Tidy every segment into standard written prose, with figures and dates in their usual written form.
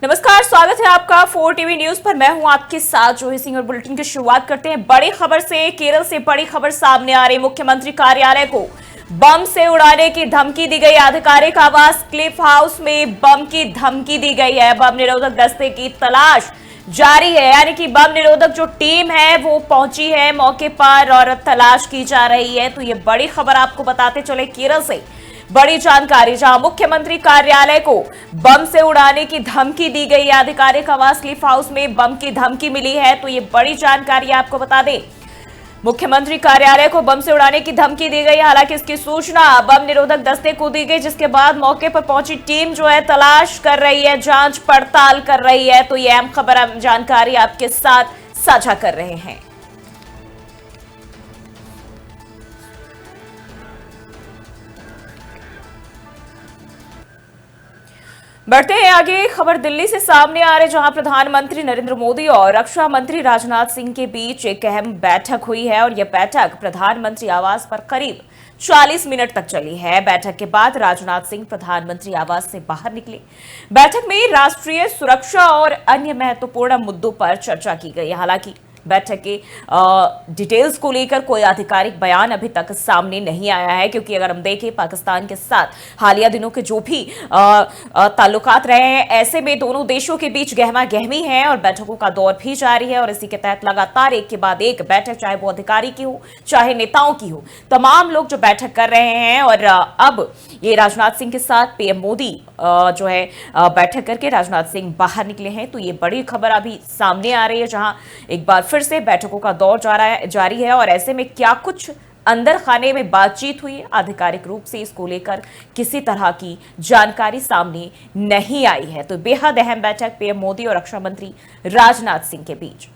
नमस्कार, स्वागत है आपका 4 टीवी न्यूज पर। मैं हूं आपके साथ जोही सिंह और बुलेटिन की शुरुआत करते हैं बड़ी खबर से। केरल से बड़ी खबर सामने आ रही। मुख्यमंत्री कार्यालय को बम से उड़ाने की धमकी दी गई। आधिकारिक आवास क्लिफ हाउस में बम की धमकी दी गई है। बम निरोधक दस्ते की तलाश जारी है, यानी कि बम निरोधक जो टीम है वो पहुंची है मौके पर और तलाश की जा रही है। तो ये बड़ी खबर आपको बताते चले केरल से बड़ी जानकारी, जहां मुख्यमंत्री कार्यालय को बम से उड़ाने की धमकी दी गई है। आधिकारिक आवास क्लिफ हाउस में बम की धमकी मिली है। तो ये बड़ी जानकारी आपको बता दें, मुख्यमंत्री कार्यालय को बम से उड़ाने की धमकी दी गई। हालांकि इसकी सूचना बम निरोधक दस्ते को दी गई, जिसके बाद मौके पर पहुंची टीम जो है तलाश कर रही है, जांच पड़ताल कर रही है। तो ये अहम खबर, अहम जानकारी आपके साथ साझा कर रहे हैं। बढ़ते हैं आगे। खबर दिल्ली से सामने आ रही, जहां प्रधानमंत्री नरेंद्र मोदी और रक्षा मंत्री राजनाथ सिंह के बीच एक अहम बैठक हुई है और यह बैठक प्रधानमंत्री आवास पर करीब 40 मिनट तक चली है। बैठक के बाद राजनाथ सिंह प्रधानमंत्री आवास से बाहर निकले। बैठक में राष्ट्रीय सुरक्षा और अन्य महत्वपूर्ण मुद्दों पर चर्चा की गई। हालांकि बैठक के डिटेल्स को लेकर कोई आधिकारिक बयान अभी तक सामने नहीं आया है, क्योंकि अगर हम देखें पाकिस्तान के साथ हालिया दिनों के जो भी ताल्लुकात रहे हैं, ऐसे में दोनों देशों के बीच गहमा गहमी है और बैठकों का दौर भी जारी है। और इसी के तहत लगातार एक के बाद एक बैठक, चाहे वो अधिकारी की हो चाहे नेताओं की हो, तमाम लोग जो बैठक कर रहे हैं। और अब ये राजनाथ सिंह के साथ पीएम मोदी जो है बैठक करके राजनाथ सिंह बाहर निकले हैं। तो ये बड़ी खबर अभी सामने आ रही है, जहां एक बार फिर से बैठकों का दौर जारी है। और ऐसे में क्या कुछ अंदर खाने में बातचीत हुई, आधिकारिक रूप से इसको लेकर किसी तरह की जानकारी सामने नहीं आई है। तो बेहद अहम बैठक पीएम मोदी और रक्षा मंत्री राजनाथ सिंह के बीच।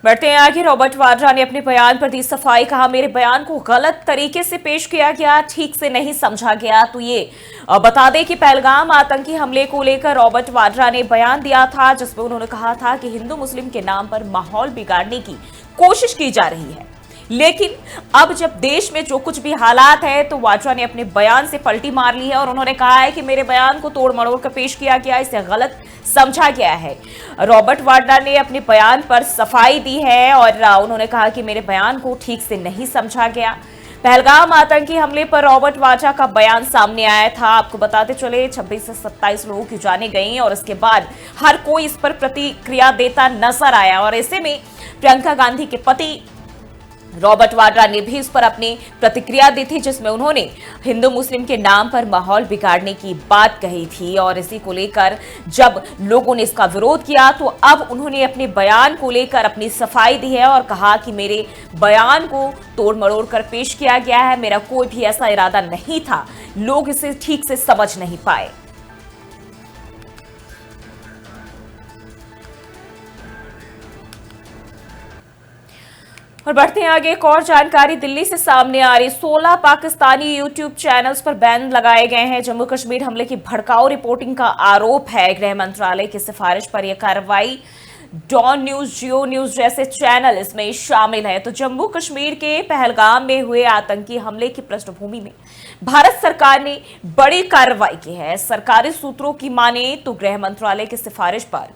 बढ़ते हैं आगे। रॉबर्ट वाड्रा ने अपने बयान पर दी सफाई। कहा, मेरे बयान को गलत तरीके से पेश किया गया, ठीक से नहीं समझा गया। तो ये बता दें कि पहलगाम आतंकी हमले को लेकर रॉबर्ट वाड्रा ने बयान दिया था, जिसमें उन्होंने कहा था कि हिंदू मुस्लिम के नाम पर माहौल बिगाड़ने की कोशिश की जा रही है। लेकिन अब जब देश में जो कुछ भी हालात है, तो वाड्रा ने अपने बयान से पलटी मार ली है और उन्होंने कहा है कि मेरे बयान को तोड़ मरोड़ कर पेश किया गया, इसे गलत समझा गया है। रॉबर्ट वाड्रा ने अपने बयान पर सफाई दी है और उन्होंने कहा कि मेरे बयान को ठीक से नहीं समझा गया। पहलगाम आतंकी हमले पर रॉबर्ट वाड्रा का बयान सामने आया था। आपको बताते चले 26 से 27 लोगों की जाने गई और इसके बाद हर कोई इस पर प्रतिक्रिया देता नजर आया। और ऐसे में प्रियंका गांधी के पति रॉबर्ट वाड्रा ने भी इस पर अपनी प्रतिक्रिया दी थी, जिसमें उन्होंने हिंदू मुस्लिम के नाम पर माहौल बिगाड़ने की बात कही थी। और इसी को लेकर जब लोगों ने इसका विरोध किया, तो अब उन्होंने अपने बयान को लेकर अपनी सफाई दी है और कहा कि मेरे बयान को तोड़ मरोड़ कर पेश किया गया है, मेरा कोई भी ऐसा इरादा नहीं था, लोग इसे ठीक से समझ नहीं पाए। और बढ़ते हैं आगे। एक और जानकारी दिल्ली से सामने आ रही। 16 पाकिस्तानी यूट्यूब चैनल्स पर बैन लगाए गए हैं। जम्मू कश्मीर हमले की भड़काऊ रिपोर्टिंग का आरोप है। गृह मंत्रालय की सिफारिश पर यह कार्रवाई। डॉन न्यूज, जियो न्यूज जैसे चैनल इसमें शामिल है। तो जम्मू कश्मीर के पहलगाम में हुए आतंकी हमले की पृष्ठभूमि में भारत सरकार ने बड़ी कार्रवाई की है। सरकारी सूत्रों की माने तो गृह मंत्रालय की सिफारिश पर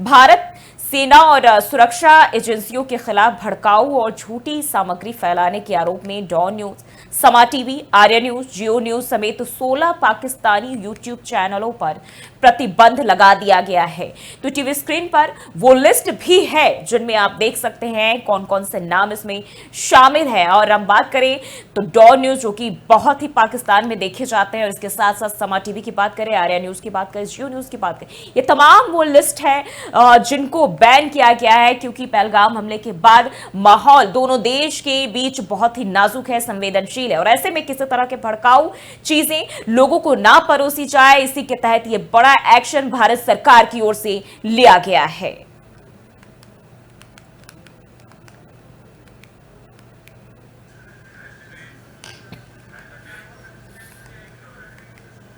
भारत सेना और सुरक्षा एजेंसियों के खिलाफ भड़काऊ और झूठी सामग्री फैलाने के आरोप में डॉन न्यूज, समा टीवी, आर्य न्यूज, जियो न्यूज समेत 16 पाकिस्तानी यूट्यूब चैनलों पर प्रतिबंध लगा दिया गया है। तो टीवी स्क्रीन पर वो लिस्ट भी है, जिनमें आप देख सकते हैं कौन कौन से नाम इसमें शामिल है। और हम बात करें तो डॉन न्यूज, जो कि बहुत ही पाकिस्तान में देखे जाते हैं, और इसके साथ साथ समा टीवी की बात करें, आर्या न्यूज की बात करें, जियो न्यूज की बात करें, ये तमाम वो लिस्ट है जिनको बैन किया गया है। क्योंकि पहलगाम हमले के बाद माहौल दोनों देश के बीच बहुत ही नाजुक है, संवेदनशील है, और ऐसे में किसी तरह के भड़काऊ चीजें लोगों को ना परोसी जाए, इसी के तहत ये बड़ा एक्शन भारत सरकार की ओर से लिया गया है।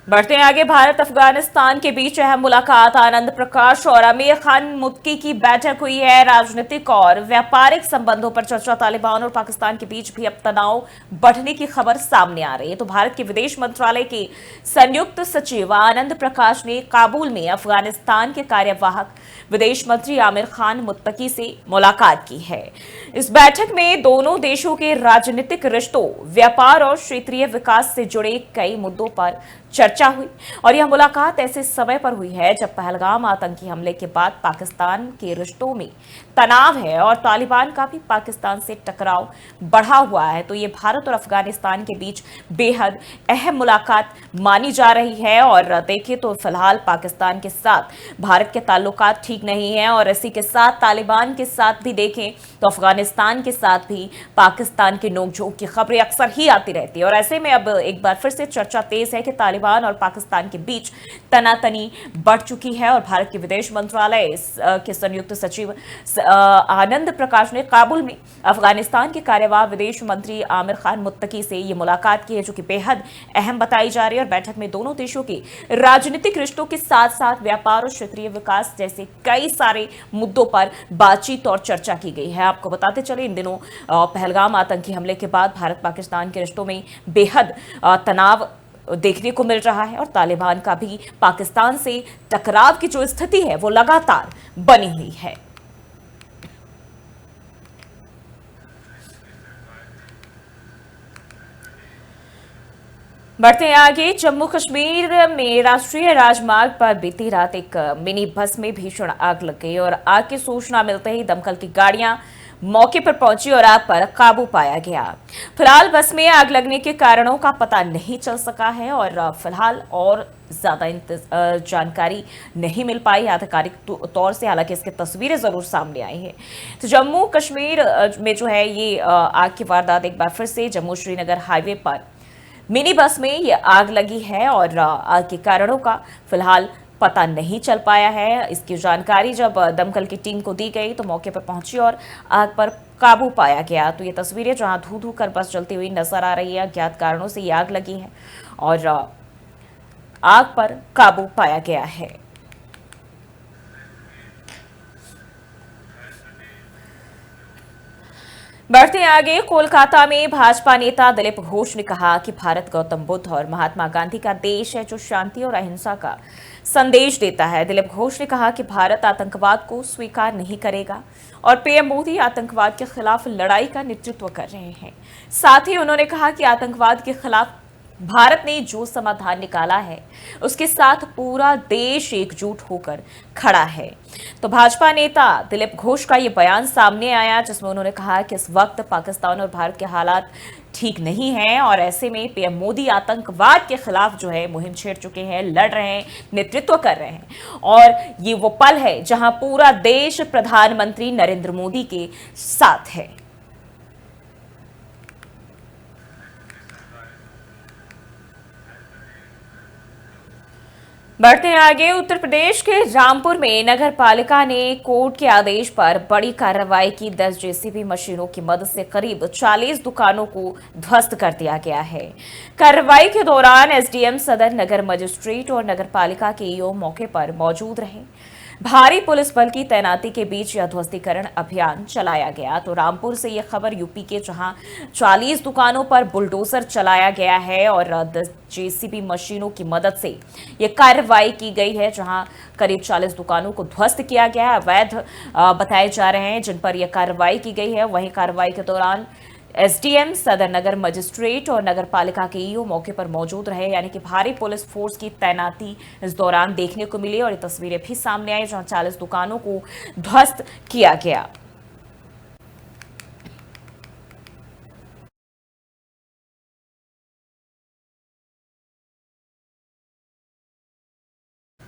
बढ़ते हैं आगे। भारत अफगानिस्तान के बीच अहम मुलाकात। आनंद प्रकाश और आमिर खान मुत्तकी की बैठक हुई है। राजनीतिक और व्यापारिक संबंधों पर चर्चा। तालिबान और पाकिस्तान के बीच भी अब तनाव बढ़ने की खबर सामने आ रही है। तो भारत के विदेश मंत्रालय के संयुक्त सचिव आनंद प्रकाश ने काबुल में अफगानिस्तान के कार्यवाहक विदेश मंत्री आमिर खान मुत्तकी से मुलाकात की है। इस बैठक में दोनों देशों के राजनीतिक रिश्तों, व्यापार और क्षेत्रीय विकास से जुड़े कई मुद्दों पर चर्चा हुई। और यह मुलाकात ऐसे समय पर हुई है जब पहलगाम आतंकी हमले के बाद पाकिस्तान के रिश्तों में तनाव है और तालिबान का भी पाकिस्तान से टकराव बढ़ा हुआ है। तो ये भारत और अफगानिस्तान के बीच बेहद अहम मुलाकात मानी जा रही है। और देखिए तो फिलहाल पाकिस्तान के साथ भारत के ताल्लुकात ठीक नहीं है और इसी के साथ तालिबान के साथ भी देखें तो अफगानिस्तान के साथ भी पाकिस्तान के नोकझोंक की खबरें अक्सर ही आती रहती है। और ऐसे में अब एक बार फिर से चर्चा तेज है कि तालिबान और पाकिस्तान के बीच तनातनी बढ़ चुकी है। और भारत के विदेश मंत्रालय के संयुक्त सचिव आनंद प्रकाश ने काबुल में अफगानिस्तान के कार्यवाहक विदेश मंत्री आमिर खान मुत्तकी से ये मुलाकात की है, जो कि बेहद अहम बताई जा रही है। और बैठक में दोनों देशों के राजनीतिक रिश्तों के साथ साथ व्यापार और क्षेत्रीय विकास जैसे कई सारे मुद्दों पर बातचीत और चर्चा की गई है। आपको बताते चले, इन दिनों पहलगाम आतंकी हमले के बाद भारत पाकिस्तान के रिश्तों में बेहद तनाव देखने को मिल रहा है और तालिबान का भी पाकिस्तान से टकराव की जो स्थिति है वो लगातार बनी हुई है। बढ़ते हैं आगे। जम्मू कश्मीर में राष्ट्रीय राजमार्ग पर बीती रात एक मिनी बस में भीषण आग लग गई और आग की सूचना मिलते ही दमकल की गाड़ियां मौके पर पहुंची और आग पर काबू पाया गया। फिलहाल बस में आग लगने के कारणों का पता नहीं चल सका है और फिलहाल और ज्यादा जानकारी नहीं मिल पाई आधिकारिक तौर से। हालांकि इसकी तस्वीरें जरूर सामने आई है। तो जम्मू कश्मीर में जो है ये आग की वारदात एक बार फिर से जम्मू श्रीनगर हाईवे पर मिनी बस में ये आग लगी है और आग के कारणों का फिलहाल पता नहीं चल पाया है। इसकी जानकारी जब दमकल की टीम को दी गई तो मौके पर पहुंची और आग पर काबू पाया गया। तो ये तस्वीरें जहां धू धू कर बस जलती हुई नजर आ रही है। अज्ञात कारणों से ये आग लगी है और आग पर काबू पाया गया है। बढ़ते आगे। कोलकाता में भाजपा नेता दिलीप घोष ने कहा कि भारत गौतम बुद्ध और महात्मा गांधी का देश है जो शांति और अहिंसा का संदेश देता है। दिलीप घोष ने कहा कि भारत आतंकवाद को स्वीकार नहीं करेगा और पीएम मोदी आतंकवाद के खिलाफ लड़ाई का नेतृत्व कर रहे हैं। साथ ही उन्होंने कहा कि आतंकवाद के खिलाफ भारत ने जो समाधान निकाला है उसके साथ पूरा देश एकजुट होकर खड़ा है। तो भाजपा नेता दिलीप घोष का ये बयान सामने आया जिसमें उन्होंने कहा कि इस वक्त पाकिस्तान और भारत के हालात ठीक नहीं हैं और ऐसे में पीएम मोदी आतंकवाद के खिलाफ जो है मुहिम छेड़ चुके हैं, लड़ रहे हैं, नेतृत्व कर रहे हैं और ये वो पल है जहां पूरा देश प्रधानमंत्री नरेंद्र मोदी के साथ है। बढ़ते हैं आगे। उत्तर प्रदेश के रामपुर में नगर पालिका ने कोर्ट के आदेश पर बड़ी कार्रवाई की। 10 जेसीबी मशीनों की मदद से करीब 40 दुकानों को ध्वस्त कर दिया गया है। कार्रवाई के दौरान एसडीएम सदर, नगर मजिस्ट्रेट और नगर पालिका के ईओ मौके पर मौजूद रहे। भारी पुलिस बल की तैनाती के बीच यह ध्वस्तीकरण अभियान चलाया गया। तो रामपुर से यह खबर यूपी के, जहां 40 दुकानों पर बुलडोजर चलाया गया है और 10 जेसीबी मशीनों की मदद से यह कार्रवाई की गई है, जहां करीब 40 दुकानों को ध्वस्त किया गया। अवैध बताए जा रहे हैं जिन पर यह कार्रवाई की गई है। वहीं कार्रवाई के दौरान एसडीएम सदर, नगर मजिस्ट्रेट और नगर पालिका के ईओ मौके पर मौजूद रहे, यानी कि भारी पुलिस फोर्स की तैनाती इस दौरान देखने को मिली और ये तस्वीरें भी सामने आई जहां 40 दुकानों को ध्वस्त किया गया।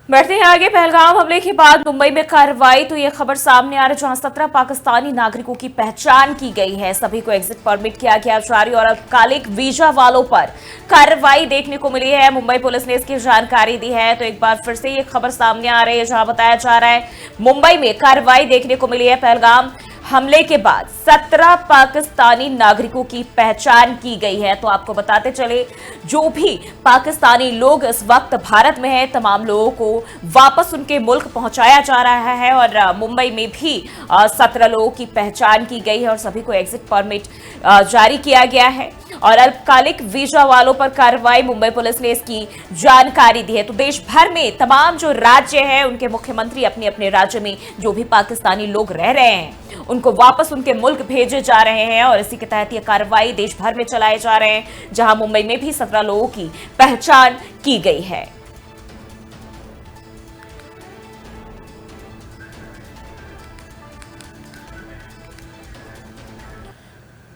बढ़ते हैं आगे। पहलगाम हमले के बाद मुंबई में कार्रवाई। तो यह खबर सामने आ रही है जहां 17 पाकिस्तानी नागरिकों की पहचान की गई है। सभी को एग्जिट परमिट किया गया जारी और अल्पकालिक वीजा वालों पर कार्रवाई देखने को मिली है। मुंबई पुलिस ने इसकी जानकारी दी है। तो एक बार फिर से ये खबर सामने आ रही है जहां बताया जा रहा है मुंबई में कार्रवाई देखने को मिली है। पहलगाम हमले के बाद 17 पाकिस्तानी नागरिकों की पहचान की गई है। तो आपको बताते चले, जो भी पाकिस्तानी लोग इस वक्त भारत में हैं, तमाम लोगों को वापस उनके मुल्क पहुंचाया जा रहा है। और मुंबई में भी 17 लोगों की पहचान की गई है और सभी को एग्जिट परमिट जारी किया गया है। और अल्पकालिक वीजा वालों पर कार्रवाई, मुंबई पुलिस ने इसकी जानकारी दी है। तो देश भर में तमाम जो राज्य हैं, उनके मुख्यमंत्री अपने अपने राज्य में जो भी पाकिस्तानी लोग रह रहे हैं, उनको वापस उनके मुल्क भेजे जा रहे हैं। और इसी के तहत ये कार्रवाई देश भर में चलाए जा रहे हैं, जहां मुंबई में भी 17 लोगों की पहचान की गई है।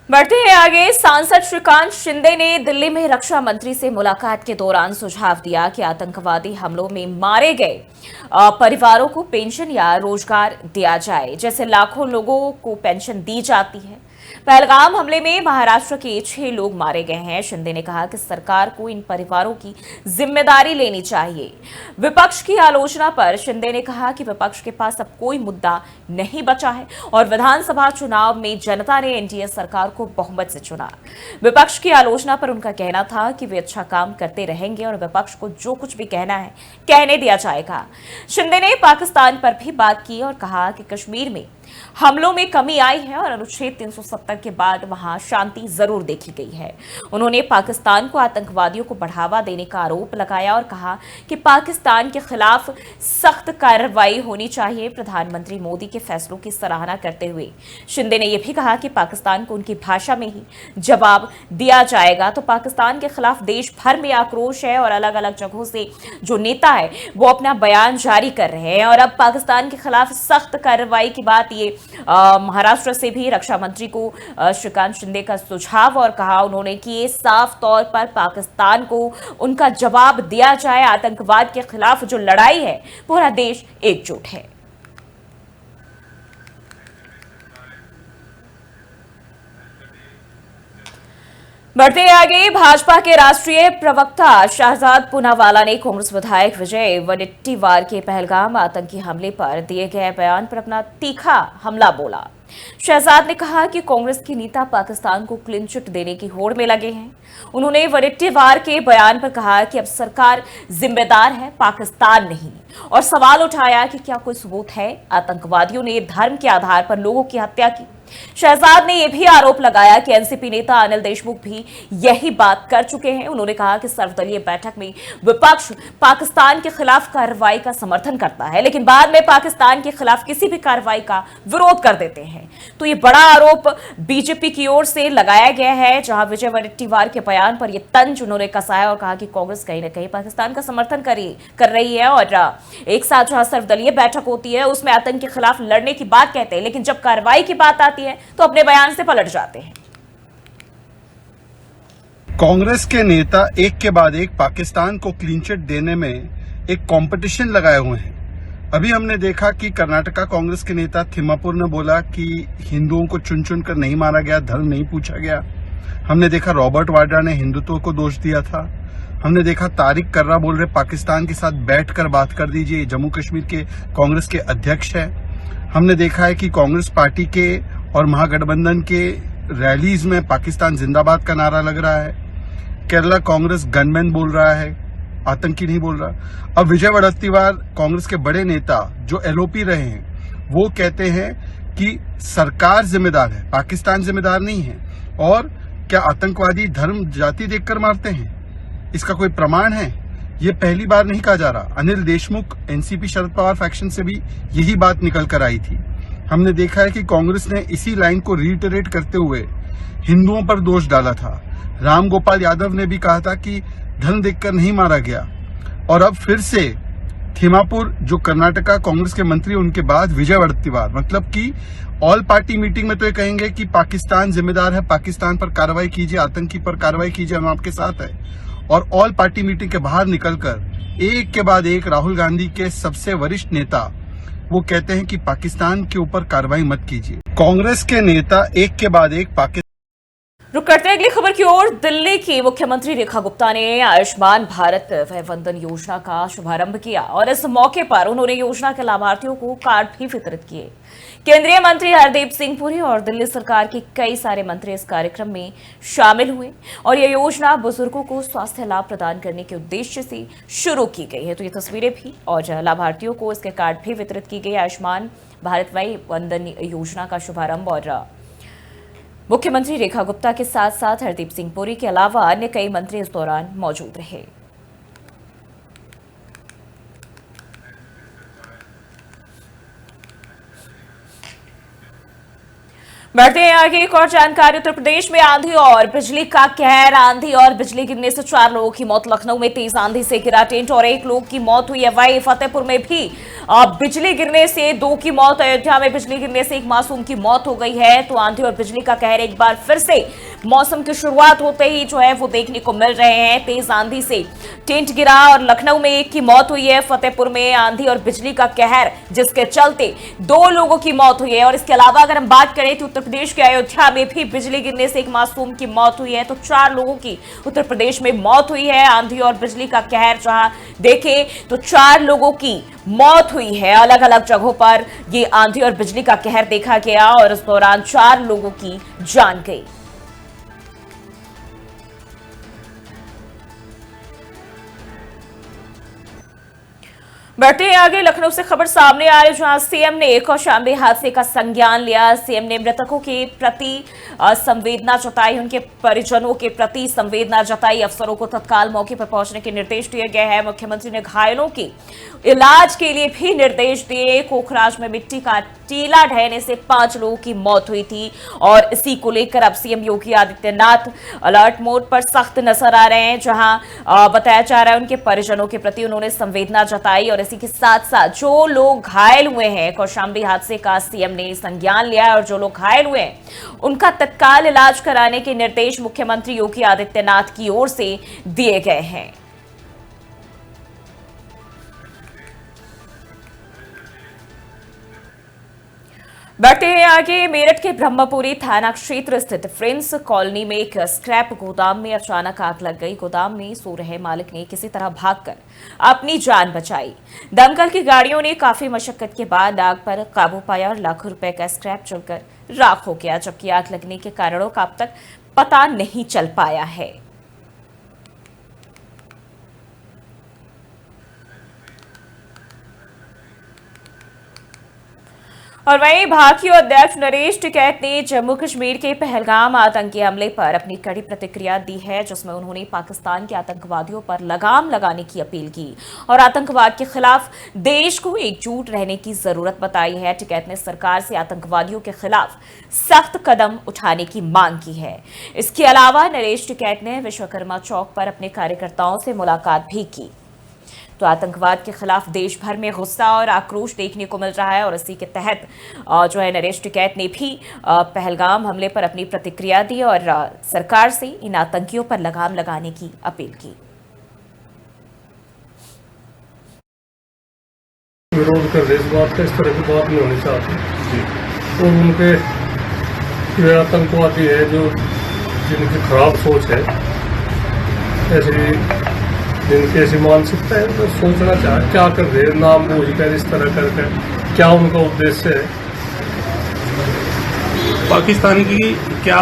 बढ़ते हैं आगे। सांसद श्रीकांत शिंदे ने दिल्ली में रक्षा मंत्री से मुलाकात के दौरान सुझाव दिया कि आतंकवादी हमलों में मारे गए परिवारों को पेंशन या रोजगार दिया जाए, जैसे लाखों लोगों को पेंशन दी जाती है। पहलगाम हमले में महाराष्ट्र के 6 लोग मारे गए हैं। शिंदे ने कहा कि सरकार को इन परिवारों की जिम्मेदारी लेनी चाहिए। विपक्ष की आलोचना पर शिंदे ने कहा कि विपक्ष के पास अब कोई मुद्दा नहीं बचा है और विधानसभा चुनाव में जनता ने एनडीए सरकार को बहुमत से चुना। विपक्ष की आलोचना पर उनका कहना था कि वे अच्छा काम करते रहेंगे और विपक्ष को जो कुछ भी कहना है कहने दिया जाएगा। शिंदे ने पाकिस्तान पर भी बात की और कहा कि कश्मीर में हमलों में कमी आई है और अनुच्छेद 370 के बाद वहां शांति जरूर देखी गई है। उन्होंने पाकिस्तान को आतंकवादियों को बढ़ावा देने का आरोप लगाया और कहा कि पाकिस्तान के खिलाफ सख्त कार्रवाई होनी चाहिए। प्रधानमंत्री मोदी के फैसलों की सराहना करते हुए शिंदे ने यह भी कहा कि पाकिस्तान को उनकी भाषा में ही जवाब दिया जाएगा। तो पाकिस्तान के खिलाफ देश भर में आक्रोश है और अलग अलग जगहों से जो नेता है वो अपना बयान जारी कर रहे हैं। और अब पाकिस्तान के खिलाफ सख्त कार्रवाई की बात ये महाराष्ट्र से भी रक्षा मंत्री को श्रीकांत शिंदे का सुझाव, और कहा उन्होंने कि ये साफ तौर पर पाकिस्तान को उनका जवाब दिया जाए। आतंकवाद के खिलाफ जो लड़ाई है, पूरा देश एकजुट है। बढ़ते आगे, भाजपा के राष्ट्रीय प्रवक्ता शहजाद पूनावाला ने कांग्रेस विधायक विजय वडेट्टीवार के पहलगाम आतंकी हमले पर दिए गए बयान पर अपना तीखा हमला बोला। शहजाद ने कहा कि कांग्रेस के नेता पाकिस्तान को क्लीन चिट देने की होड़ में लगे हैं। उन्होंने वडेट्टीवार के बयान पर कहा कि अब सरकार जिम्मेदार है, पाकिस्तान नहीं, और सवाल उठाया कि क्या कोई सबूत है आतंकवादियों ने धर्म के आधार पर लोगों की हत्या की। शहजाद ने यह भी आरोप लगाया कि एनसीपी नेता अनिल देशमुख भी यही बात कर चुके हैं। उन्होंने कहा कि सर्वदलीय बैठक में विपक्ष पाकिस्तान के खिलाफ कार्रवाई का समर्थन करता है, लेकिन बाद में पाकिस्तान के खिलाफ किसी भी कार्रवाई का विरोध कर देते हैं। तो ये बड़ा आरोप बीजेपी की ओर से लगाया गया है, जहां विजय वडेट्टीवार के बयान पर यह तंज उन्होंने कसाया और कहा कि कांग्रेस कहीं ना कहीं पाकिस्तान का समर्थन कर रही है और एक साथ जहां सर्वदलीय बैठक होती है उसमें आतंक के खिलाफ लड़ने की बात कहते हैं, लेकिन जब कार्रवाई की बात आती है तो अपने बयान से पलट जाते हैं। कांग्रेस के नेता एक के बाद एक पाकिस्तान को क्लीन चिट देने में एक कंपटीशन लगाए हुए हैं। अभी हमने देखा कि कर्नाटका कांग्रेस के नेता थिम्मापुर ने बोला कि हिंदुओं को चुन चुन कर नहीं मारा गया, धर्म नहीं पूछा गया। हमने देखा रॉबर्ट वाड्रा ने हिंदुत्व को दोष दिया था। हमने देखा तारिक कर्रा बोल रहे पाकिस्तान के साथ बैठकर बात कर दीजिए, जम्मू कश्मीर के कांग्रेस के अध्यक्ष है। हमने देखा है कि कांग्रेस पार्टी के और महागठबंधन के रैलीज में पाकिस्तान जिंदाबाद का नारा लग रहा है। केरला कांग्रेस गनमैन बोल रहा है, आतंकी नहीं बोल रहा। अब विजय वडेट्टीवार कांग्रेस के बड़े नेता जो एलओपी रहे हैं, वो कहते हैं कि सरकार जिम्मेदार है, पाकिस्तान जिम्मेदार नहीं है। और क्या आतंकवादी धर्म जाति देखकर मारते हैं, इसका कोई प्रमाण है? ये पहली बार नहीं कहा जा रहा। अनिल देशमुख एनसीपी शरद पवार फैक्शन से भी यही बात निकल कर आई थी। हमने देखा है कि कांग्रेस ने इसी लाइन को रिटरेट करते हुए हिंदुओं पर दोष डाला था। राम गोपाल यादव ने भी कहा था कि धन देखकर नहीं मारा गया। और अब फिर से थिम्मापुर जो कर्नाटका कांग्रेस के मंत्री, उनके बाद विजय वडेट्टीवार, मतलब कि ऑल पार्टी मीटिंग में तो ये कहेंगे कि पाकिस्तान जिम्मेदार है, पाकिस्तान पर कार्रवाई कीजिए, आतंकी पर कार्रवाई कीजिए, हम आपके साथ है। और ऑल पार्टी मीटिंग के बाहर निकलकर एक के बाद एक राहुल गांधी के सबसे वरिष्ठ नेता वो कहते हैं कि पाकिस्तान के ऊपर कार्रवाई मत कीजिए। कांग्रेस के नेता एक के बाद एक रुक करते हैं अगली खबर की ओर। दिल्ली की मुख्यमंत्री रेखा गुप्ता ने आयुष्मान भारत वय वंदन योजना का शुभारंभ किया और इस मौके पर उन्होंने योजना के लाभार्थियों को कार्ड भी वितरित किए। केंद्रीय मंत्री हरदीप सिंह पुरी और दिल्ली सरकार के कई सारे मंत्री इस कार्यक्रम में शामिल हुए और यह योजना बुजुर्गों को स्वास्थ्य लाभ प्रदान करने के उद्देश्य से शुरू की गई है। तो ये तस्वीरें भी और लाभार्थियों को इसके कार्ड भी वितरित की गई। आयुष्मान भारत वय वंदन योजना का शुभारंभ और मुख्यमंत्री रेखा गुप्ता के साथ साथ हरदीप सिंह पुरी के अलावा अन्य कई मंत्री इस दौरान मौजूद रहे। बढ़ते हैं आगे, एक और जानकारी। उत्तर प्रदेश में आंधी और बिजली का कहर। आंधी और बिजली गिरने से 4 लोगों की मौत। लखनऊ में तेज आंधी से गिरा टेंट और 1 लोग की मौत हुई है। वहीं फतेहपुर में भी बिजली गिरने से 2 की मौत। अयोध्या में बिजली गिरने से 1 मासूम की मौत हो गई है। तो आंधी और बिजली का कहर एक बार फिर से मौसम की शुरुआत होते ही जो है वो देखने को मिल रहे हैं। तेज आंधी से टेंट गिरा और लखनऊ में 1 की मौत हुई है। फतेहपुर में आंधी और बिजली का कहर जिसके चलते 2 लोगों की मौत हुई है। और इसके अलावा अगर हम बात करें तो उत्तर प्रदेश के अयोध्या में भी बिजली गिरने से 1 मासूम की मौत हुई है। तो 4 लोगों की उत्तर प्रदेश में मौत हुई है। आंधी और बिजली का कहर जहां देखें तो 4 लोगों की मौत हुई है। अलग अलग जगहों पर ये आंधी और बिजली का कहर देखा गया और इस दौरान 4 लोगों की जान गई। बढ़ते हैं आगे, लखनऊ से खबर सामने आ रही है जहां सीएम ने कौशाम्बी हादसे का संज्ञान लिया। सीएम ने मृतकों के प्रति संवेदना जताई, उनके परिजनों के प्रति संवेदना जताई। अफसरों को तत्काल मौके पर पहुंचने के निर्देश दिए गए हैं। मुख्यमंत्री ने घायलों के इलाज के लिए भी निर्देश दिए। कोखराज में मिट्टी का टीला ढहने से 5 लोगों की मौत हुई थी और इसी को लेकर अब CM Yogi Adityanath alert mode पर सख्त नजर आ रहे हैं। जहां बताया जा रहा है उनके परिजनों के प्रति उन्होंने संवेदना जताई और इसी के साथ साथ जो लोग घायल हुए हैं कौशाम्बी हादसे का सीएम ने संज्ञान लिया है और जो लोग घायल हुए हैं उनका तत्काल इलाज कराने के निर्देश मुख्यमंत्री योगी आदित्यनाथ की ओर से दिए गए हैं। बढ़ते हैं आगे, मेरठ के ब्रह्मपुरी थाना क्षेत्र स्थित फ्रेंड्स कॉलोनी में एक स्क्रैप गोदाम में अचानक आग लग गई। गोदाम में सो रहे मालिक ने किसी तरह भागकर अपनी जान बचाई। दमकल की गाड़ियों ने काफी मशक्कत के बाद आग पर काबू पाया और लाखों रुपए का स्क्रैप जलकर राख हो गया, जबकि आग लगने के कारणों का अब तक पता नहीं चल पाया है। और वहीं भाजपा अध्यक्ष नरेश टिकैत ने जम्मू कश्मीर के पहलगाम आतंकी हमले पर अपनी कड़ी प्रतिक्रिया दी है, जिसमें उन्होंने पाकिस्तान के आतंकवादियों पर लगाम लगाने की अपील की और आतंकवाद के खिलाफ देश को एकजुट रहने की जरूरत बताई है। टिकैत ने सरकार से आतंकवादियों के खिलाफ सख्त कदम उठाने की मांग की है। इसके अलावा नरेश टिकैत ने विश्वकर्मा चौक पर अपने कार्यकर्ताओं से मुलाकात भी की। तो आतंकवाद के खिलाफ देश भर में गुस्सा और आक्रोश देखने को मिल रहा है और इसी के तहत जो है नरेश टिकैत ने भी पहलगाम हमले पर अपनी प्रतिक्रिया दी और सरकार से इन आतंकियों पर लगाम लगाने की अपील की। विरोध कर रहे इस बात का, इस तरह की बात नहीं होनी चाहती। तो उनके जो आतंकवादी है, जो जिनकी खराब सोच है, ऐसी जिनकी ऐसी मानसिकता है, तो सोचना चाहे क्या कर रहे हैं नाम बूझ कर इस तरह करके, क्या उनका उद्देश्य है। पाकिस्तान की क्या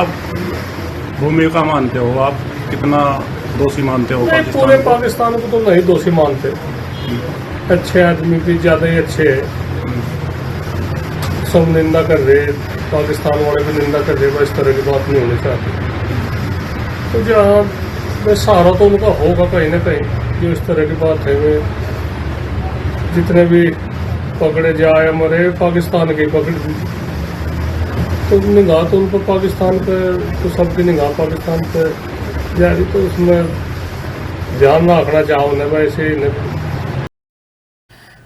भूमिका मानते हो आप, कितना दोषी मानते हो? पूरे पाकिस्तान को तो नहीं दोषी मानते, अच्छे आदमी भी ज्यादा ही अच्छे है। सब निंदा कर रहे, पाकिस्तान वाले भी निंदा कर रहे, इस तरह की बात नहीं होनी चाहती। तो जहाँ सहारा तो उनका होगा कहीं ना कहीं, जो इस तरह की बात है। वे जितने भी पकड़े जाए मरे, पाकिस्तान की पकड़ दी, तो निगाह तो उनको पाकिस्तान पे, तो सबकी निगाह पाकिस्तान पे जा रही, तो उसमें ध्यान रखना चाहो उन्हें वैसे ही।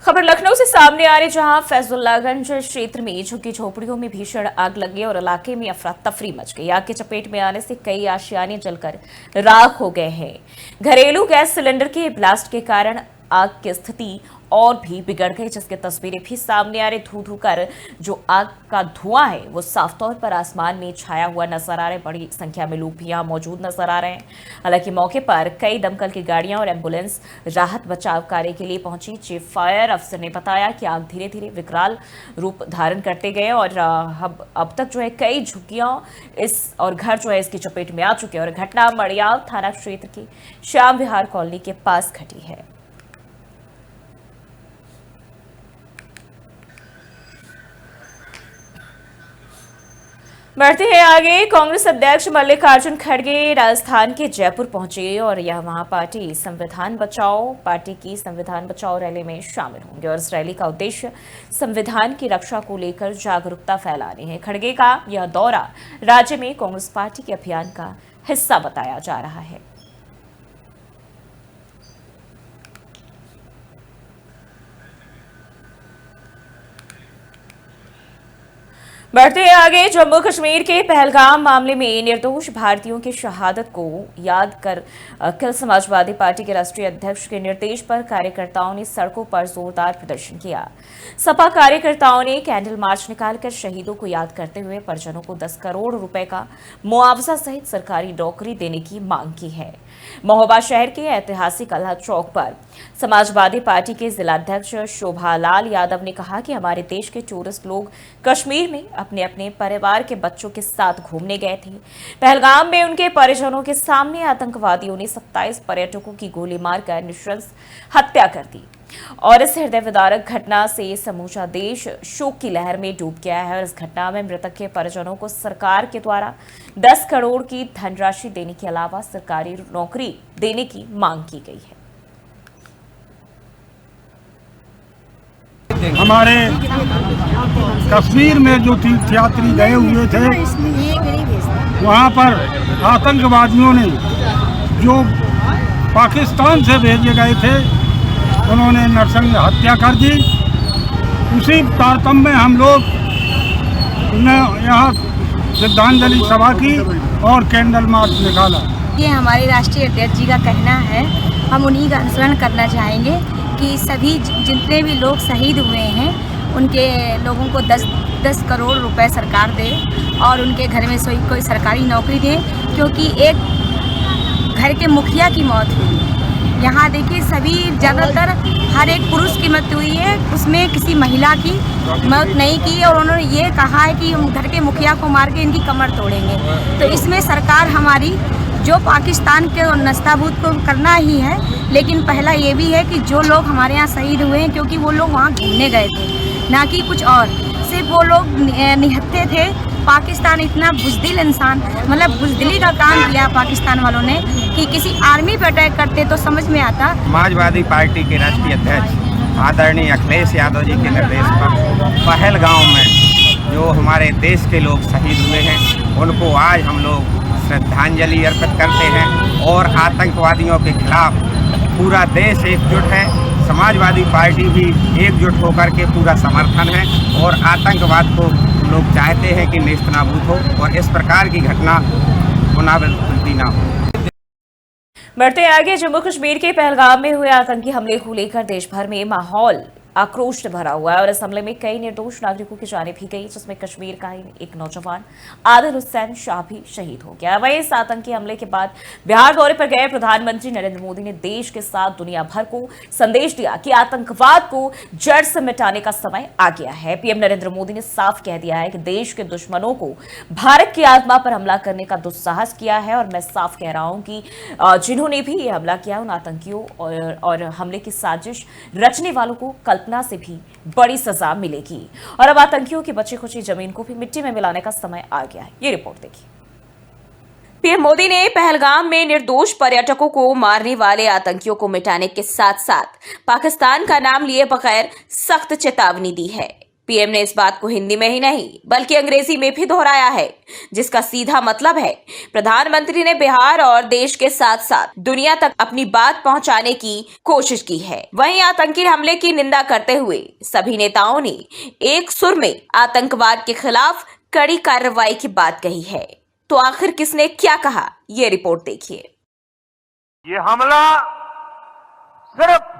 खबर लखनऊ से सामने आ रही, जहां फैजुल्लागंज क्षेत्र में झुग्गी झोपड़ियों में भीषण आग लगी और इलाके में अफरा तफरी मच गई। आग की चपेट में आने से कई आशियाने जलकर राख हो गए हैं। घरेलू गैस सिलेंडर के ब्लास्ट के कारण आग की स्थिति और भी बिगड़ गई, जिसकी तस्वीरें भी सामने आ रही। धू धू कर जो आग का धुआं है वो साफ तौर पर आसमान में छाया हुआ नजर आ रहा है। बड़ी संख्या में लोग भी यहाँ मौजूद नजर आ रहे हैं। हालांकि मौके पर कई दमकल की गाड़ियां और एम्बुलेंस राहत बचाव कार्य के लिए पहुंची। चीफ फायर अफसर ने बताया कि आग धीरे धीरे विकराल रूप धारण करते गए और अब तक जो है कई झुग्गियां और घर जो है इसकी चपेट में आ चुके हैं। और घटना मड़ियाव थाना क्षेत्र की श्याम विहार कॉलोनी के पास घटी है। बढ़ते हैं आगे। कांग्रेस अध्यक्ष मल्लिकार्जुन खड़गे राजस्थान के जयपुर पहुंचे और यह वहां पार्टी की संविधान बचाओ रैली में शामिल होंगे। और इस रैली का उद्देश्य संविधान की रक्षा को लेकर जागरूकता फैलानी है। खड़गे का यह दौरा राज्य में कांग्रेस पार्टी के अभियान का हिस्सा बताया जा रहा है। बढ़ते हैं आगे। जम्मू कश्मीर के पहलगाम मामले में निर्दोष भारतीयों की शहादत को याद कर कल समाजवादी पार्टी के राष्ट्रीय अध्यक्ष के निर्देश पर कार्यकर्ताओं ने सड़कों पर जोरदार प्रदर्शन किया। सपा कार्यकर्ताओं ने कैंडल मार्च निकालकर शहीदों को याद करते हुए परिजनों को 10 करोड़ रुपए का मुआवजा सहित सरकारी नौकरी देने की मांग की है। महोबा शहर के ऐतिहासिक अल्लाह चौक पर समाजवादी पार्टी के जिलाध्यक्ष शोभालाल यादव ने कहा कि हमारे देश के टूरिस्ट लोग कश्मीर में अपने अपने परिवार के बच्चों के साथ घूमने गए थे। पहलगाम में उनके परिजनों के सामने आतंकवादियों ने 27 पर्यटकों की गोली मारकर नृशंस हत्या कर दी। और इस हृदय विदारक घटना से समूचा देश शोक की लहर में डूब गया है। और इस घटना में मृतक के परिजनों को सरकार के द्वारा 10 करोड़ की धनराशि देने के अलावा सरकारी नौकरी देने की मांग की गई है। हमारे कश्मीर में जो तीर्थयात्री गए हुए थे वहाँ पर आतंकवादियों ने जो पाकिस्तान से भेजे गए थे उन्होंने नरसंग हत्या कर दी। उसी तारतम्य में हम लोग ने यहाँ श्रद्धांजलि सभा की और कैंडल मार्च निकाला। ये हमारे राष्ट्रीय अध्यक्ष जी का कहना है, हम उन्हीं का अनुसरण करना चाहेंगे कि सभी जितने भी लोग शहीद हुए हैं उनके लोगों को 10 करोड़ रुपए सरकार दे और उनके घर में कोई सरकारी नौकरी दे, क्योंकि एक घर के मुखिया की मौत हुई। यहाँ देखिए सभी ज़्यादातर हर एक पुरुष की मौत हुई है, उसमें किसी महिला की मौत नहीं की। और उन्होंने ये कहा है कि हम घर के मुखिया को मार के इनकी कमर तोड़ेंगे। तो इसमें सरकार हमारी जो पाकिस्तान के नस्ताबूद को करना ही है, लेकिन पहला ये भी है कि जो लोग हमारे यहाँ शहीद हुए हैं क्योंकि वो लोग वहाँ घूमने गए थे, ना कि कुछ और, सिर्फ वो लोग निहत्थे थे। पाकिस्तान इतना बुज़दिल इंसान, मतलब बुज़दिली का काम किया पाकिस्तान वालों ने कि किसी आर्मी पर अटैक करते तो समझ में आता। समाजवादी पार्टी के राष्ट्रीय अध्यक्ष आदरणीय अखिलेश यादव जी के निर्देश पर पहलगाम में जो हमारे देश के लोग शहीद हुए हैं उनको आज हम लोग श्रद्धांजलि अर्पित करते हैं। और आतंकवादियों के खिलाफ पूरा देश एकजुट है। समाजवादी पार्टी भी एकजुट होकर के पूरा समर्थन है और आतंकवाद को लोग चाहते हैं कि नेस्तनाबूद हो और इस प्रकार की घटना पुनरावृत्ति न हो। बढ़ते आगे। जम्मू कश्मीर के पहलगाम में हुए आतंकी हमले को लेकर देश भर में माहौल आक्रोश से भरा हुआ है और इस हमले में कई निर्दोष नागरिकों की जानें भी गई, जिसमें कश्मीर का ही एक नौजवान आदिल हुसैन शाह भी शहीद हो गया। वहीं इस आतंकी हमले के बाद बिहार दौरे पर गए प्रधानमंत्री नरेंद्र मोदी ने देश के साथ दुनिया भर को संदेश दिया कि आतंकवाद को जड़ से मिटाने का समय आ गया है। पीएम नरेंद्र मोदी ने साफ कह दिया है कि देश के दुश्मनों को भारत की आत्मा पर हमला करने का दुस्साहस किया है और मैं साफ कह रहा हूं कि जिन्होंने भी ये हमला किया उन आतंकियों और हमले की साजिश रचने वालों को कल्पना से भी बड़ी सजा मिलेगी। और अब आतंकियों की बची खुची जमीन को भी मिट्टी में मिलाने का समय आ गया है। ये रिपोर्ट देखिए। पीएम मोदी ने पहलगाम में निर्दोष पर्यटकों को मारने वाले आतंकियों को मिटाने के साथ साथ पाकिस्तान का नाम लिए बगैर सख्त चेतावनी दी है। पीएम ने इस बात को हिंदी में ही नहीं बल्कि अंग्रेजी में भी दोहराया है, जिसका सीधा मतलब है प्रधानमंत्री ने बिहार और देश के साथ साथ दुनिया तक अपनी बात पहुंचाने की कोशिश की है। वहीं आतंकी हमले की निंदा करते हुए सभी नेताओं ने एक सुर में आतंकवाद के खिलाफ कड़ी कार्रवाई की बात कही है। तो आखिर किसने क्या कहा, ये रिपोर्ट देखिए। ये हमला सिर्फ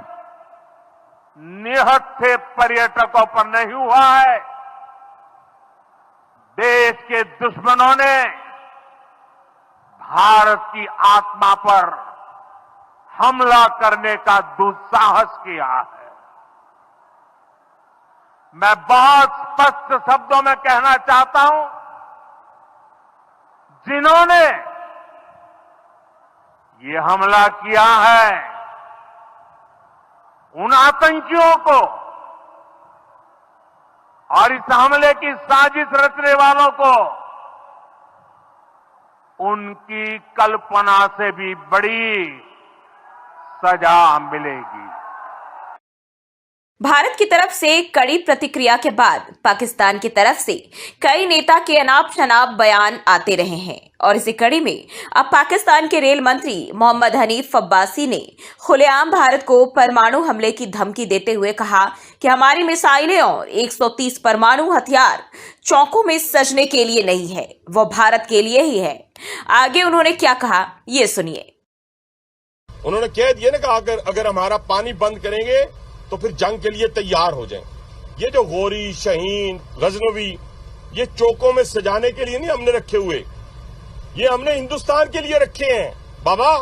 निहत्थे पर्यटकों पर नहीं हुआ है। देश के दुश्मनों ने भारत की आत्मा पर हमला करने का दुस्साहस किया है। मैं बहुत स्पष्ट शब्दों में कहना चाहता हूं, जिन्होंने ये हमला किया है, उन आतंकियों को और इस हमले की साजिश रचने वालों को उनकी कल्पना से भी बड़ी सजा मिलेगी। भारत की तरफ से कड़ी प्रतिक्रिया के बाद पाकिस्तान की तरफ से कई नेता के अनाप शनाप बयान आते रहे हैं और इसी कड़ी में अब पाकिस्तान के रेल मंत्री मोहम्मद हनीफ अब्बासी ने खुलेआम भारत को परमाणु हमले की धमकी देते हुए कहा कि हमारी मिसाइलें और 130 परमाणु हथियार चौकों में सजने के लिए नहीं है, वो भारत के लिए ही है। आगे उन्होंने क्या कहा, ये सुनिए। उन्होंने कह दिया ना कि अगर हमारा पानी बंद करेंगे तो फिर जंग के लिए तैयार हो जाएं। ये जो गौरी, शाहीन, गजनवी, ये चौकों में सजाने के लिए नहीं हमने रखे हुए, ये हमने हिंदुस्तान के लिए रखे हैं बाबा।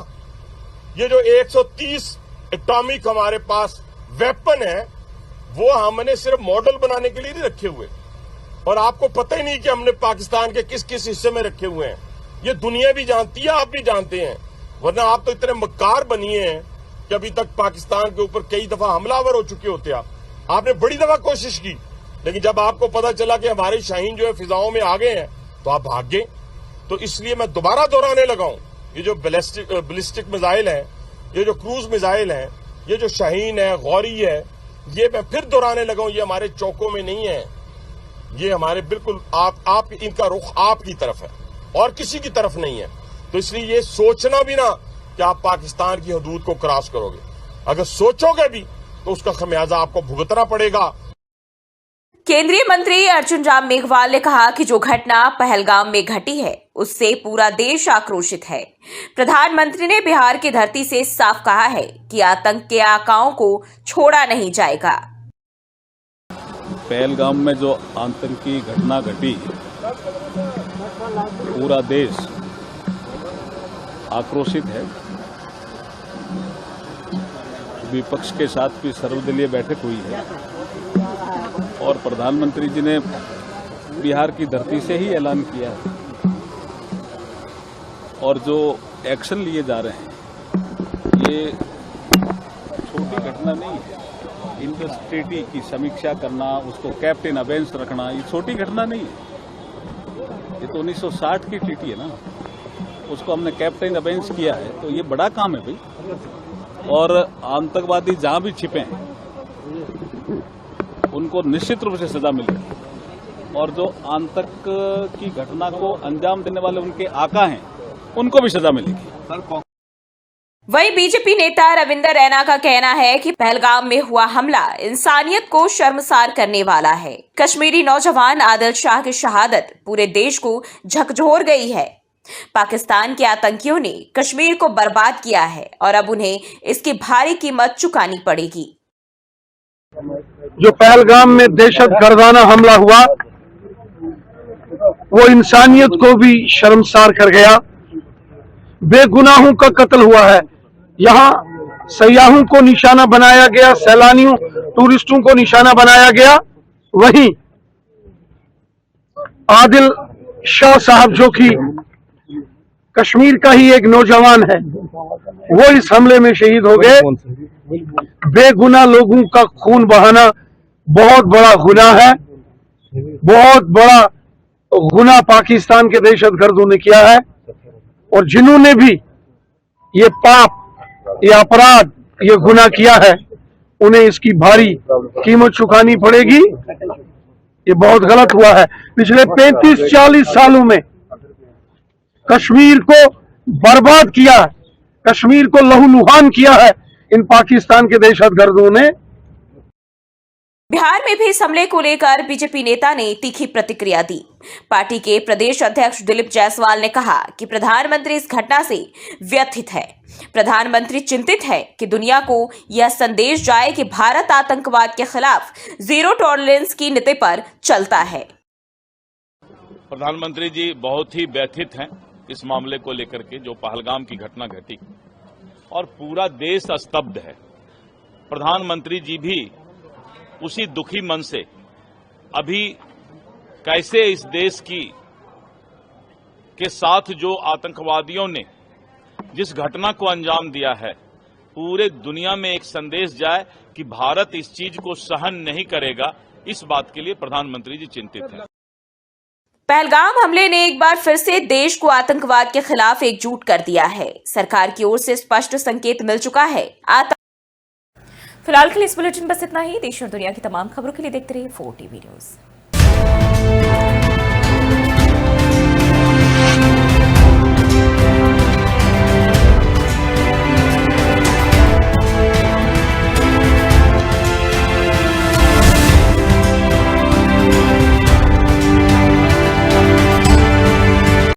ये जो 130 एटॉमिक हमारे पास वेपन है, वो हमने सिर्फ मॉडल बनाने के लिए नहीं रखे हुए। और आपको पता ही नहीं कि हमने पाकिस्तान के किस किस हिस्से में रखे हुए हैं। ये दुनिया भी जानती है, आप भी जानते हैं, वरना आप तो इतने मक्कार बनिए हैं कि अभी तक पाकिस्तान के ऊपर कई दफा हमलावर हो चुके होते। आपने बड़ी दफा कोशिश की, लेकिन जब आपको पता चला कि हमारे शाहीन जो है फिजाओं में आ गए हैं तो आप भाग गए। तो इसलिए मैं दोबारा दोहराने लगा हूं, ये जो बैलिस्टिक मिसाइल है, ये जो क्रूज मिसाइल है, ये जो शाहीन है, गौरी है, ये मैं फिर दोहराने लगा हूं, ये हमारे चौकों में नहीं है, ये हमारे बिल्कुल आप इनका रुख आपकी तरफ है और किसी की तरफ नहीं है। तो इसलिए ये सोचना भी ना कि आप पाकिस्तान की हदूद को क्रॉस करोगे, अगर सोचोगे भी तो उसका खमियाजा आपको भुगतना पड़ेगा। केंद्रीय मंत्री अर्जुन राम मेघवाल ने कहा कि जो घटना पहलगाम में घटी है, उससे पूरा देश आक्रोशित है। प्रधानमंत्री ने बिहार की धरती से साफ कहा है कि आतंक के आकाओं को छोड़ा नहीं जाएगा। पहलगाम में जो आतंकी घटना घटी, पूरा देश आक्रोशित है। विपक्ष के साथ भी सर्वदलीय बैठक हुई है और प्रधानमंत्री जी ने बिहार की धरती से ही ऐलान किया है और जो एक्शन लिए जा रहे हैं ये छोटी घटना नहीं है। इंडस्ट्री की समीक्षा करना, उसको कैप्टन अबेंस रखना, ये छोटी घटना नहीं है। ये तो 1960 की ट्रीटी है ना, उसको हमने कैप्टन अबेंस किया है, तो ये बड़ा काम है भाई। और आतंकवादी जहां भी छिपे हैं उनको निश्चित रूप से सजा मिलेगी और जो आतंक की घटना को अंजाम देने वाले उनके आका हैं उनको भी सजा मिलेगी। वहीं बीजेपी नेता रविंदर रैना का कहना है कि पहलगाम में हुआ हमला इंसानियत को शर्मसार करने वाला है। कश्मीरी नौजवान आदिल शाह की शहादत पूरे देश को झकझोर गई है। पाकिस्तान के आतंकियों ने कश्मीर को बर्बाद किया है और अब उन्हें इसकी भारी कीमत चुकानी पड़ेगी। जो पहलगाम में दहशतगर्दाना हमला हुआ वो इंसानियत को भी शर्मसार कर गया। बेगुनाहों का कत्ल हुआ है। यहाँ सयाहों को निशाना बनाया गया, सैलानियों, टूरिस्टों को निशाना बनाया गया। वहीं आदिल शाह साहब जो कि कश्मीर का ही एक नौजवान है, वो इस हमले में शहीद हो गए। बेगुनाह लोगों का खून बहाना बहुत बड़ा गुनाह है, बहुत बड़ा गुनाह पाकिस्तान के दहशतगर्दों ने किया है। और जिन्होंने भी ये पाप, ये अपराध, ये गुनाह किया है, उन्हें इसकी भारी कीमत चुकानी पड़ेगी। ये बहुत गलत हुआ है। पिछले 35-40 सालों में कश्मीर को बर्बाद किया है, कश्मीर को लहूलुहान किया है इन पाकिस्तान के दहशतगर्दों ने। बिहार में भी इस हमले को लेकर बीजेपी नेता ने तीखी प्रतिक्रिया दी। पार्टी के प्रदेश अध्यक्ष दिलीप जायसवाल ने कहा कि प्रधानमंत्री इस घटना से व्यथित है। प्रधानमंत्री चिंतित है कि दुनिया को यह संदेश जाए कि भारत आतंकवाद के खिलाफ जीरो टॉलरेंस की नीति पर चलता है। प्रधानमंत्री जी बहुत ही व्यथित हैं इस मामले को लेकर के, जो पहलगाम की घटना घटी और पूरा देश स्तब्ध है। प्रधानमंत्री जी भी उसी दुखी मन से अभी कैसे इस देश के साथ जो आतंकवादियों ने जिस घटना को अंजाम दिया है, पूरे दुनिया में एक संदेश जाए कि भारत इस चीज को सहन नहीं करेगा, इस बात के लिए प्रधानमंत्री जी चिंतित हैं। पहलगाम हमले ने एक बार फिर से देश को आतंकवाद के खिलाफ एकजुट कर दिया है। सरकार की ओर से स्पष्ट संकेत मिल चुका है। फिलहाल के लिए इस बुलेटिन बस इतना ही। देश और दुनिया की तमाम खबरों के लिए देखते रहिए 4TV न्यूज।